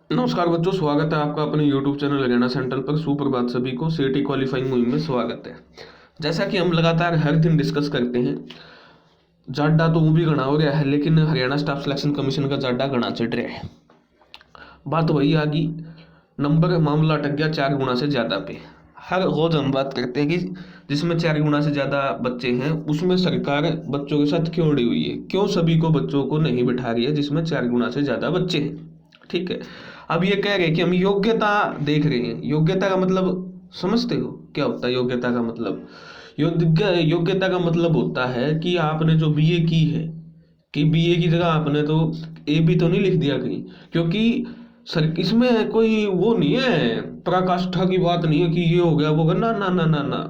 नमस्कार बच्चों, स्वागत है आपका अपने YouTube चैनल हरियाणा सेंट्रल पर। सुप्रभात सभी को। सीईटी क्वालिफाइंग मुहिम में स्वागत है। जैसा कि हम लगातार हर दिन डिस्कस करते हैं, जाड्डा तो वो भी घना हो रहा है, लेकिन हरियाणा स्टाफ सिलेक्शन कमीशन का जाड्डा घना चढ़ रहा है। बात वही आ गई, नंबर मामला अटक गया 4 गुना से ज़्यादा पे। हर रोज हम बात करते हैं कि जिसमें 4 गुना से ज़्यादा बच्चे हैं उसमें सरकार बच्चों के साथ क्यों अड़ी हुई है, क्यों सभी को बच्चों को नहीं बिठा रही है जिसमें 4 गुना से ज़्यादा बच्चे हैं। ठीक है, अब ये कह रहे हैं कि हम योग्यता देख रहे हैं। योग्यता का मतलब समझते हो क्या होता है? योग्यता का मतलब, योग्यता का मतलब होता है कि आपने जो बीए की है, कि बीए की जगह आपने तो ए बी तो नहीं लिख दिया कहीं, क्योंकि सर इसमें कोई वो नहीं है, पराकाष्ठा की बात नहीं है कि ये हो गया वो हो गया। ना ना ना ना ना,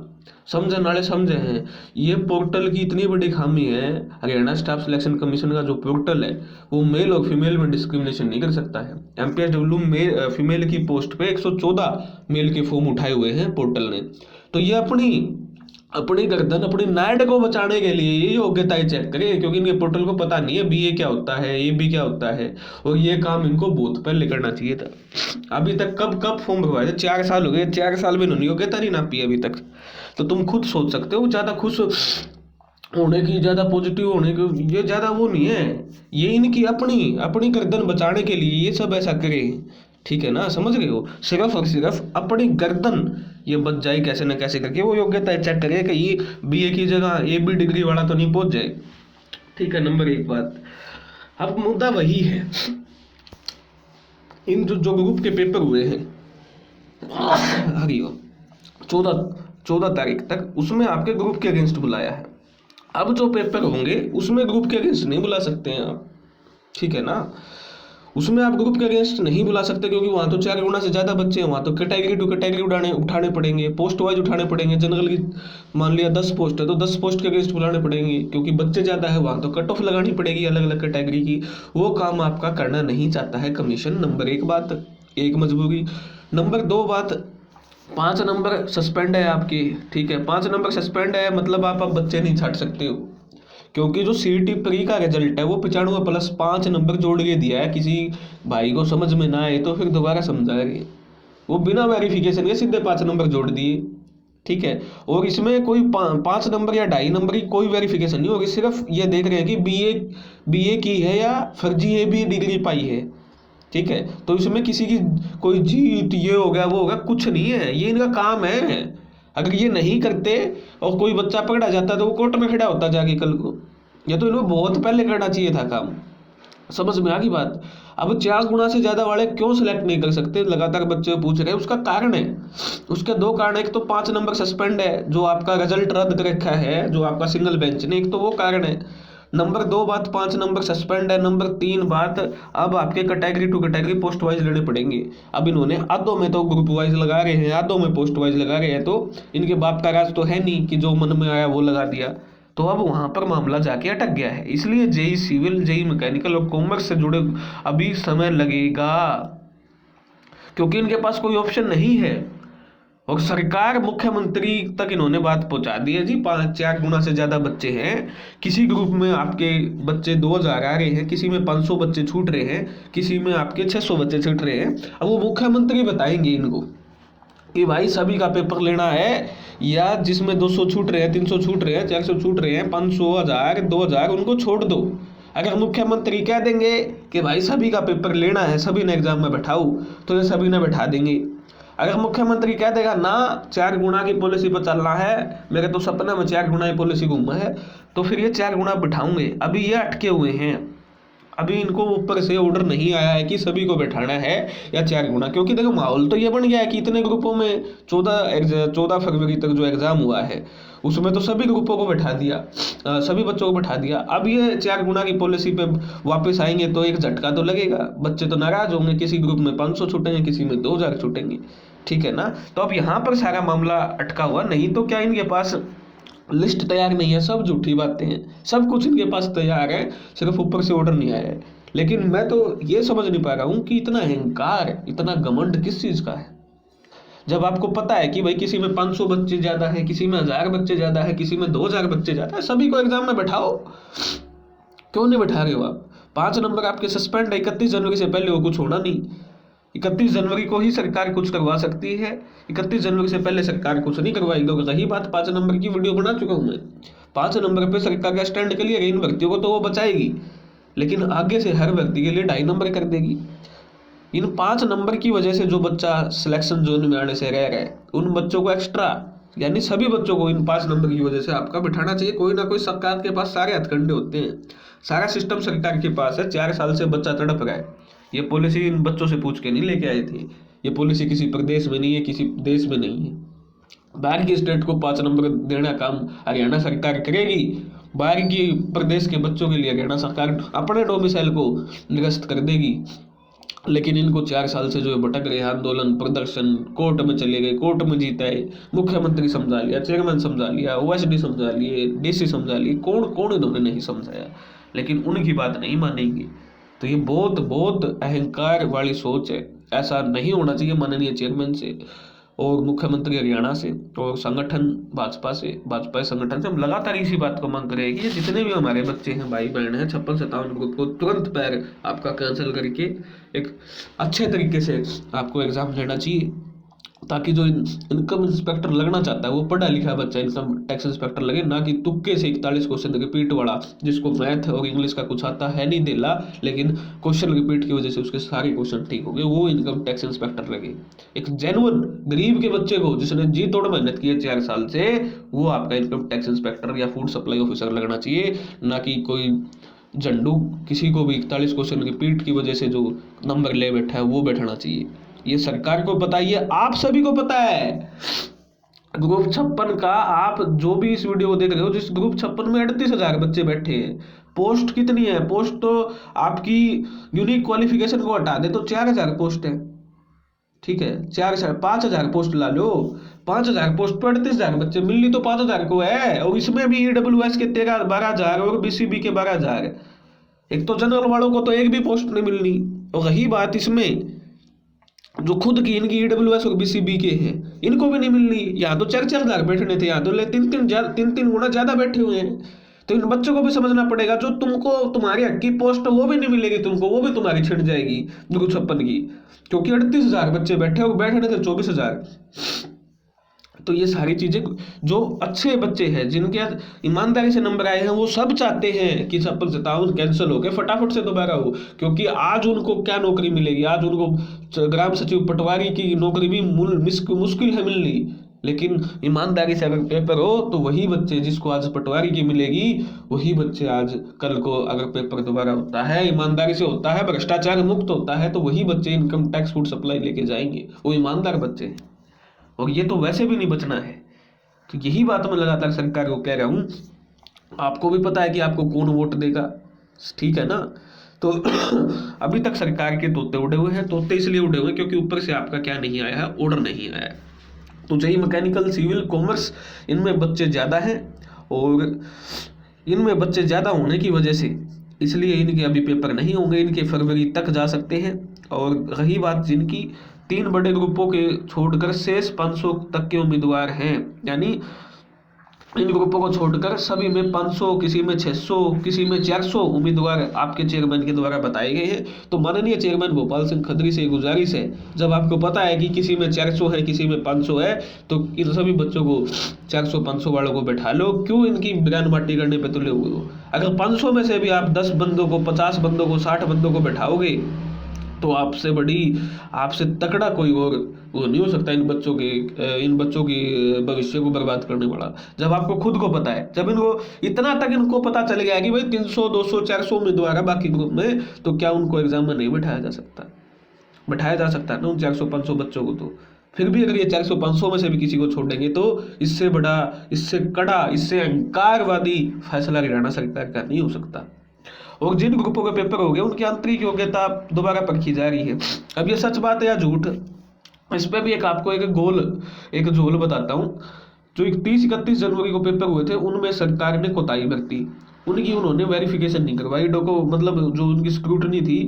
समझने वाले समझे हैं। ये पोर्टल की इतनी बड़ी खामी है, हरियाणा स्टाफ सिलेक्शन कमीशन का जो पोर्टल है वो मेल और फीमेल में डिस्क्रिमिनेशन नहीं कर सकता है। एमपीएसडब्ल्यू में फीमेल की पोस्ट पे 114 मेल के फॉर्म उठाए हुए हैं पोर्टल ने। तो ये अपनी अपनी गर्दन, अपनी नाइट को बचाने के लिए ये योग्यताएं चेक करें, क्योंकि इनके पोर्टल को पता नहीं है बीए क्या होता है, ए बी क्या होता है। और ये काम इनको बहुत पहले करना चाहिए था। अभी तक कब कब फॉर्म भरवाए थे? 4 साल हो गए, 4 साल में इन्होंने योग्यता नहीं नापी अभी तक। तो तुम खुद सोच सकते हो, ज़्यादा खुश होने की, ज़्यादा पॉजिटिव होने की ये ज़्यादा वो नहीं है। ये इनकी अपनी अपनी गर्दन बचाने के लिए ये सब ऐसा करे। ठीक है ना, समझ रहे हो? सिर्फ और सिर्फ अपनी गर्दन ये बच जाए कैसे न कैसे करके। वो योग्यता चेक करे कि ये बीए की जगह ए बी डिग्री वाला तो नहीं पहुंच जाए। ठीक है, नंबर 1 बात। अब मुद्दा वही है, इन जो जो ग्रुप के पेपर हुए हैं हरिओम 14 तारीख तक, उसमें आपके ग्रुप के अगेंस्ट बुलाया है। अब जो पेपर होंगे उसमें ग्रुप के अगेंस्ट नहीं बुला सकते हैं आप। ठीक है ना, उसमें आप ग्रुप के अगेंस्ट नहीं बुला सकते, क्योंकि वहाँ तो 4 गुना से ज़्यादा बच्चे हैं। वहाँ तो कैटेगरी टू कैटेगरी उठाने पड़ेंगे, पोस्ट वाइज उठाने पड़ेंगे। जनरल की मान लिया 10 पोस्ट है तो 10 पोस्ट के अगेंस्ट बुलाने पड़ेंगे, क्योंकि बच्चे ज़्यादा है। वहाँ तो कट ऑफ लगानी पड़ेगी अलग अलग कैटेगरी की। वो काम आपका करना नहीं चाहता है कमीशन। नंबर 1 बात, एक मजबूरी। नंबर 2 बात, 5 नंबर सस्पेंड है आपके। ठीक है, 5 नंबर सस्पेंड है, मतलब आप अब बच्चे नहीं छाट सकते हो, क्योंकि जो सीईटी प्री का रिजल्ट है वो 95+5 नंबर जोड़ के दिया है। किसी भाई को समझ में ना आए तो फिर दोबारा समझाएंगे। वो बिना वेरिफिकेशन के सीधे 5 नंबर जोड़ दिए। ठीक है, और इसमें कोई 5 नंबर या 2.5 नंबर की कोई वेरिफिकेशन नहीं होगी। सिर्फ ये देख रहे हैं कि बीए की है या फर्जी ए बी डिग्री पाई है। ठीक है, तो इसमें किसी की कोई जीत ये हो गया वो हो गया कुछ नहीं है, ये इनका काम है। अगर ये नहीं करते और कोई बच्चा पकड़ा जाता तो वो कोर्ट में खड़ा होता जाके कल को। या तो इन्हें बहुत पहले करना चाहिए था काम। समझ में आ गई बात? अब 4 गुना से ज्यादा वाले क्यों सिलेक्ट नहीं कर सकते, लगातार बच्चे पूछ रहे हैं। उसका कारण है, उसके 2 कारण है। एक तो 5 नंबर सस्पेंड है, जो आपका रिजल्ट रद्द कर रखा है, जो आपका सिंगल बेंच ने, एक तो वो कारण है। नंबर 2 बात, 5 नंबर सस्पेंड है। नंबर 3 बात, अब आपके category two category post wise लेने पड़ेंगे। अब इन्होंने आधों में तो ग्रुप वाइज लगा रहे हैं, आधों में पोस्ट वाइज लगा रहे हैं, तो इनके बाप का राज तो है नहीं कि जो मन में आया वो लगा दिया। तो अब वहां पर मामला जाके अटक गया है। इसलिए जेई सिविल, जेई मैकेनिकल और कॉमर्स से जुड़े अभी समय लगेगा, क्योंकि इनके पास कोई ऑप्शन नहीं है। और सरकार, मुख्यमंत्री तक इन्होंने बात पहुंचा दी है जी। 4 गुना से ज्यादा बच्चे हैं, किसी ग्रुप में आपके बच्चे 2000 आ रहे हैं, किसी में 500 बच्चे छूट रहे हैं, किसी में आपके 600 बच्चे छूट रहे हैं। अब वो मुख्यमंत्री बताएंगे इनको कि भाई सभी का पेपर लेना है, या जिसमें 200 छूट रहे हैं, 300 छूट रहे हैं, 400 छूट रहे हैं, 500, 1000, 2000 उनको छोड़ दो। अगर मुख्यमंत्री कह देंगे कि भाई सभी का पेपर लेना है, सभी ने एग्जाम में बैठाओ, तो ये सभी ने बैठा देंगे। अगर मुख्यमंत्री कह देगा ना 4 गुना की पॉलिसी पर चलना है, मेरे तो सपना में 4 गुना की पॉलिसी घूमा है, तो फिर ये 4 गुना बिठाऊंगे। अभी ये अटके हुए हैं, अभी इनको ऊपर से ऑर्डर नहीं आया है कि सभी को बैठाना है या 4 गुना। क्योंकि देखो माहौल तो ये बन गया है कि इतने ग्रुपों में 14 फरवरी तक जो एग्जाम हुआ है उसमें तो सभी ग्रुपों को बैठा दिया, सभी बच्चों को बैठा दिया। अब ये 4 गुना की पॉलिसी पे वापस आएंगे तो एक झटका तो लगेगा, बच्चे तो नाराज होंगे। किसी ग्रुप में 500 छूटेंगे, किसी में 2000 छूटेंगे। ठीक है ना, तो अब यहाँ पर सारा मामला अटका हुआ। नहीं तो क्या इनके पास लिस्ट तैयार नहीं है? सब झूठी बातें हैं, सब कुछ इनके पास तैयार है, सिर्फ ऊपर से ऑर्डर नहीं आया है। लेकिन मैं तो ये समझ नहीं पा रहा हूँ कि इतना अहंकार, इतना घमंड किस चीज का है, जब आपको पता है कि भाई किसी में 500 बच्चे ज्यादा है, किसी में 1000 बच्चे ज्यादा है, किसी में 2000 बच्चे ज्यादा है, सभी को एग्जाम में बैठाओ। क्यों नहीं बैठा रहे हो आप? 5 नंबर आपके सस्पेंड है, 31 जनवरी से पहले वो कुछ होना नहीं। 31 जनवरी को ही सरकार कुछ करवा सकती है। 31 जनवरी से पहले सरकार कुछ नहीं करवाएगी। और रही बात 5 नंबर की, वीडियो बना चुका हूँ मैं। 5 नंबर पे सरकार का स्टैंड क्लियर है, इन भर्तियों को तो वो बचाएगी, लेकिन आगे से हर व्यक्ति के लिए 2.5 नंबर कर देगी। इन 5 नंबर की वजह से जो बच्चा सिलेक्शन जोन में आने से रह गए, उन बच्चों को एक्स्ट्रा, यानी सभी बच्चों को इन 5 नंबर की वजह से आपका बिठाना चाहिए। कोई ना कोई सरकार के पास सारे हथकंडे होते हैं, सारा सिस्टम सरकार के पास है। 4 साल से बच्चा तड़प रहा है। ये पॉलिसी इन बच्चों से पूछ के नहीं लेके आए थे। ये पॉलिसी किसी प्रदेश में नहीं है, किसी देश में नहीं है। बाहर की स्टेट को 5 नंबर देना काम हरियाणा सरकार करेगी। बाहर की प्रदेश के बच्चों के लिए हरियाणा सरकार अपने डोमिसाइल को निरस्त कर देगी। लेकिन इनको 4 साल से जो भटक रहे आंदोलन, प्रदर्शन, कोर्ट में चले गए, कोर्ट में जीता है, मुख्यमंत्री समझा लिया, चेयरमैन समझा लिया, ओएसडी समझा लिए, डीसी समझा लिए, कौन कौन इन्होंने नहीं समझाया, लेकिन उनकी बात नहीं मानेंगे। तो ये बहुत बहुत अहंकार वाली सोच है। ऐसा नहीं होना चाहिए माननीय चेयरमैन से और मुख्यमंत्री हरियाणा से और संगठन भाजपा से, भाजपा संगठन से हम लगातार इसी बात को मांग रहे हैं कि ये जितने भी हमारे बच्चे हैं, भाई बहन हैं, 56-57 ग्रुप को तुरंत पैर आपका कैंसिल करके एक अच्छे तरीके से आपको एग्जाम लेना चाहिए, ताकि जो इनकम इंस्पेक्टर लगना चाहता है वो पढ़ा लिखा बच्चा इनकम टैक्स इंस्पेक्टर लगे, ना कि तुक्के से 41 क्वेश्चन रिपीट वाला, जिसको मैथ और इंग्लिश का कुछ आता है नहीं देला, लेकिन क्वेश्चन रिपीट की वजह से उसके सारे क्वेश्चन ठीक हो गए, वो इनकम टैक्स इंस्पेक्टर लगे। एक जेन्युइन गरीब के बच्चे को जिसने जी तोड़ मेहनत की है 4 साल से, वो आपका इनकम टैक्स इंस्पेक्टर या फूड सप्लाई ऑफिसर लगना चाहिए, ना कि कोई झंडू किसी को भी 41 क्वेश्चन रिपीट की वजह से जो नंबर ले बैठा है वो बैठना चाहिए। ये सरकार को पता है, ये आप सभी को पता है। ग्रुप 56 का आप जो भी इस वीडियो को देख रहे हो, जिस ग्रुप 56 में 38,000 बच्चे बैठे हैं, पोस्ट कितनी है? पोस्ट तो आपकी यूनिक क्वालिफिकेशन को हटा दे तो 4,000 पोस्ट है, ठीक है, 5,000 पोस्ट ला लो। 5,000 पोस्ट पर 38,000 बच्चे, मिलनी तो 5,000 को है, और इसमें भी EWS के 12,000 और BCB के 12,000। एक तो जनरल वालों को तो एक भी पोस्ट नहीं मिलनी। और रही बात इसमें जो खुद की इनकी EWS और BCB के हैं, इनको भी नहीं मिलनी। यहाँ तो 4,000 बैठने थे, यहाँ तो 3-3 गुना ज्यादा बैठे हुए हैं। तो इन बच्चों को भी समझना पड़ेगा, जो तुमको तुम्हारी हक की पोस्ट वो भी नहीं मिलेगी तुमको, वो भी तुम्हारी छिड़ जाएगी ग्रुप 56 की, क्योंकि 38,000 बच्चे बैठे और बैठने थे 24,000। तो ये सारी चीजें, जो अच्छे बच्चे हैं जिनके ईमानदारी से नंबर आए हैं, वो सब चाहते हैं कि 56-57 कैंसिल हो के फटाफट से दोबारा हो, क्योंकि आज उनको क्या नौकरी मिलेगी? आज उनको ग्राम सचिव पटवारी की नौकरी भी मुश्किल है मिलनी, लेकिन ईमानदारी से अगर पेपर हो तो वही बच्चे जिसको आज पटवारी की मिलेगी, वही बच्चे आज कल को अगर पेपर दोबारा होता है, ईमानदारी से होता है, भ्रष्टाचार मुक्त होता है, तो वही बच्चे इनकम टैक्स फूड सप्लाई लेके जाएंगे, वो ईमानदार बच्चे हैं। और ये तो वैसे भी नहीं बचना है। तो यही बात मैं लगातार सरकार को कह रहा हूँ। आपको भी पता है कि आपको कौन वोट देगा, ठीक है ना? तो अभी तक सरकार के तोते उड़े हुए हैं। तोते इसलिए उड़े हुए हैं क्योंकि ऊपर से आपका क्या नहीं आया है, ऑर्डर नहीं आया है। तो JEE मैकेनिकल, सिविल, कॉमर्स, इनमें बच्चे ज़्यादा हैं, और इनमें बच्चे ज़्यादा होने की वजह से इसलिए इनके अभी पेपर नहीं होंगे, इनके फरवरी तक जा सकते हैं। और रही बात जिनकी 3 बड़े ग्रुपों के छोड़कर शेष 500 तक के उम्मीदवार हैं, यानी इन ग्रुपों को छोड़कर सभी में 500, किसी में 600, किसी में 400 उम्मीदवार आपके चेयरमैन के द्वारा बताए गए हैं। तो माननीय चेयरमैन गोपाल सिंह खत्री से गुजारिश है, जब आपको पता है कि किसी में 400 है, किसी में 500 है, तो इन सभी बच्चों को 400-500 वालों को बैठा लो। क्यों इनकी बयान बाटी करने पे तुले हुए हो? अगर 500 में से भी आप 10 बंदों को, 50 बंदों को, 60 बंदों को बैठाओगे, तो आपसे बड़ी, आपसे तकड़ा कोई और वो नहीं हो सकता इन बच्चों की भविष्य को बर्बाद करने वाला। जब आपको खुद को पता है, जब इनको इतना तक इनको पता चल गया कि भाई 300, 200, 400 उम्मीदवार है बाकी ग्रुप में, तो क्या उनको एग्जाम में नहीं बैठाया जा सकता? बैठाया जा सकता है ना उन 400-500 बच्चों को। तो फिर भी अगर ये 400-500 में से भी किसी को छोड़ेंगे, तो इससे बड़ा, इससे कड़ा, इससे अहंकारवादी फैसला हरियाणा सरकार का नहीं हो सकता। और जिन ग्रुपों के पेपर हो गए, उनकी आंतरिक योग्यता दोबारा परखी जा रही है। अब ये सच बात है या झूठ, इस पर भी आपको एक झोल बताता हूँ। जो 31 जनवरी को पेपर हुए थे, उनमें सरकार ने कोताही बरती। उन्होंने वेरिफिकेशन नहीं करवाई, मतलब जो उनकी स्क्रूटनी थी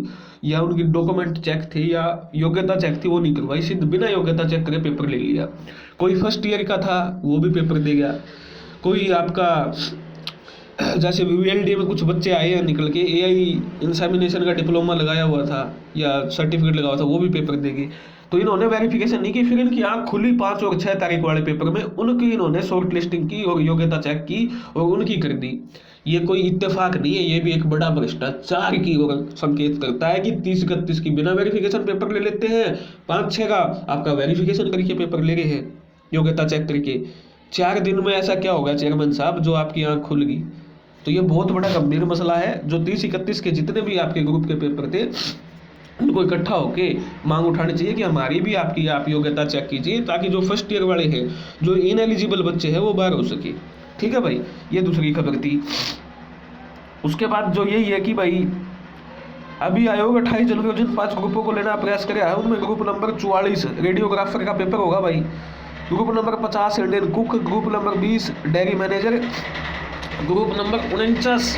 या उनकी डॉक्यूमेंट चेक थे या योग्यता चेक थी, वो नहीं करवाई, सीधे बिना योग्यता चेक करे पेपर ले लिया। कोई फर्स्ट ईयर का था वो भी पेपर दे गया, कोई आपका जैसे VLD में कुछ बच्चे आए हैं निकल के, AI इंसेमिनेशन का डिप्लोमा लगाया हुआ था या सर्टिफिकेट लगा हुआ था, वो भी पेपर देंगे। तो इन्होंने वेरिफिकेशन नहीं की, फिर इनकी आँख खुली 5 और 6 तारीख वाले पेपर में, उनकी इन्होंने शॉर्ट लिस्टिंग की और योग्यता चेक की और उनकी कर दी। ये कोई इत्तेफाक नहीं है, ये भी एक बड़ा भ्रष्टाचार की ओर संकेत करता है कि 30-31 की बिना वेरिफिकेशन पेपर ले लेते हैं, 5-6 का आपका वेरिफिकेशन करके पेपर ले रहे हैं, योग्यता चेक करके। 4 दिन में ऐसा क्या होगा चेयरमैन साहब जो आपकी आंख खुल गई? तो ये बहुत बड़ा गंभीर मसला है। जो 30-31 के जितने भी आपके ग्रुप के पेपर थे, उनको इकट्ठा होके मांग उठानी चाहिए कि हमारी भी आपकी आप योग्यता चेक कीजिए, ताकि जो फर्स्ट ईयर वाले हैं, जो इनएलिजिबल बच्चे हैं, वो बाहर हो सके। ठीक है भाई, ये दूसरी खबर थी। उसके बाद जो यही है कि भाई अभी आयोग 28 जनवरी को जिन 5 ग्रुपों को लेना प्रयास कर रहा है, उनमें ग्रुप नंबर 44 रेडियोग्राफर का पेपर होगा भाई, group number 50 Indian cook, group number 20 dairy manager, group number 49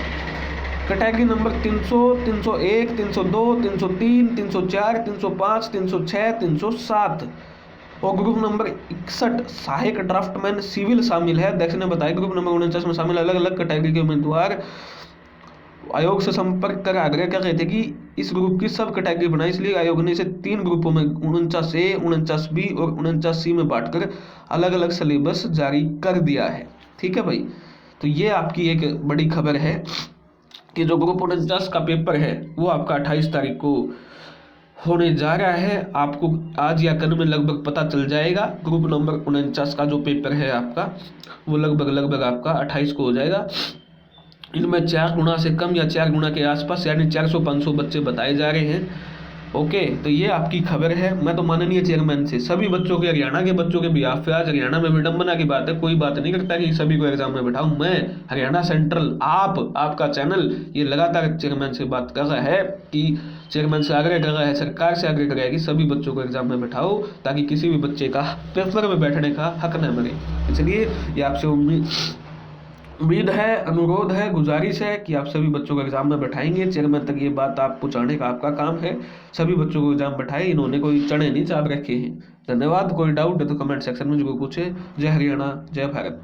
category number 300, 301, 302, 303, 304, 305, 306, 307 और ग्रुप नंबर 61 सहायक ड्राफ्टमैन सिविल शामिल है। अध्यक्ष ने बताया ग्रुप नंबर 49 में शामिल अलग अलग कैटेगरी के उम्मीदवार आयोग से संपर्क कर आग्रह कर रहे थे कि इस ग्रुप की सब कैटेगरी बनाई, इसलिए आयोग ने इसे 3 ग्रुपों में 49A, 49B और 49C में बांटकर अलग अलग सिलेबस जारी कर दिया है। ठीक है भाई, तो ये आपकी एक बड़ी खबर है कि जो ग्रुप 49 का पेपर है वो आपका 28 तारीख को होने जा रहा है। आपको आज या कल में लगभग पता चल जाएगा। ग्रुप नंबर 49 का जो पेपर है आपका, वो लगभग आपका 28 को हो जाएगा। इनमें 4 गुना से कम या 4 गुना के आसपास, यानी 400-500 बच्चे बताए जा रहे हैं। ओके, तो ये आपकी खबर है। मैं तो माननीय चेयरमैन से सभी बच्चों के, हरियाणा के बच्चों के बिहाफ पे, आज हरियाणा में विडंबना की बात है, कोई बात नहीं करता कि सभी को एग्जाम में बैठाऊं। मैं हरियाणा सेंट्रल, आपका चैनल ये लगातार चेयरमैन से बात कर रहा है कि चेयरमैन से आग्रह कर रहा है, सरकार से आग्रह कर रहा है कि सभी बच्चों को एग्जाम में बैठाओ, ताकि किसी भी बच्चे का पेपर में बैठने का हक न मरे। इसलिए ये आपसे उम्मीद है, अनुरोध है, गुजारिश है कि आप सभी बच्चों को एग्जाम में बैठाएंगे। चेयरमैन तक ये बात आप पहुंचाने का आपका काम है। सभी बच्चों को एग्जाम बैठाए, इन्होंने कोई चढ़े नहीं चाप रखे हैं। धन्यवाद। कोई डाउट है तो कमेंट सेक्शन में जरूर पूछे। जय हरियाणा, जय भारत।